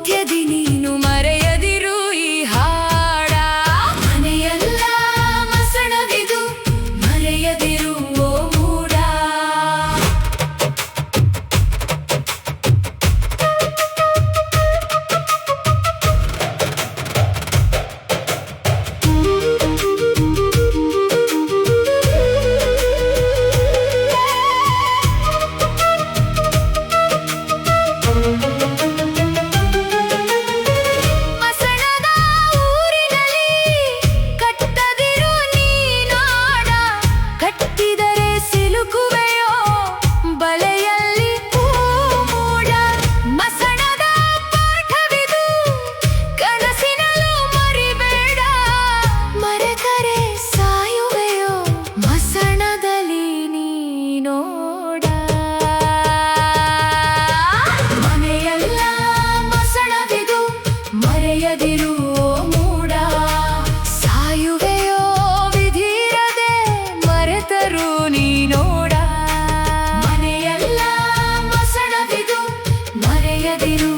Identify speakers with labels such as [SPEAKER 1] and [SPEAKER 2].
[SPEAKER 1] ಮಧ್ಯದಿ ನೀನು ಮರೆಯದಿರು ಈ ಹಾಡ. ಮನೆಯೆಲ್ಲ ಮಸಣವಿದು ಮರೆಯದಿರು ಓ ಮೂಡ. ಮಸಣದ ಊರಿನಲ್ಲಿ ಕಟ್ಟದಿರು ನೀನಾಡ. ಕಟ್ಟಿದರೆ ಸಿಲುಕುವೆಯೋ ಬಲೆಯಲ್ಲಿ ಓ ಮೂಡ. ಮಸಣದ ಪಾಠವಿದು ಕನಸಿನಲ್ಲೂ ಮರಿಬೇಡ. ಮರೆತರೆ ಸಾಯುವೆಯೋ ಮಸಣದಲ್ಲಿ ನೀನೋಡ. ಮನೆಯೆಲ್ಲ ಮಸಣವಿದು ಮರೆಯದಿರು ಓ ಮೂಡ. ಸಾಯುವೆಯೋ ವಿಧಿರದೆ ಮರೆತರು ನೀನೋಡ. ಮನೆಯೆಲ್ಲ ಮಸಣವಿದು ಮರೆಯದಿರು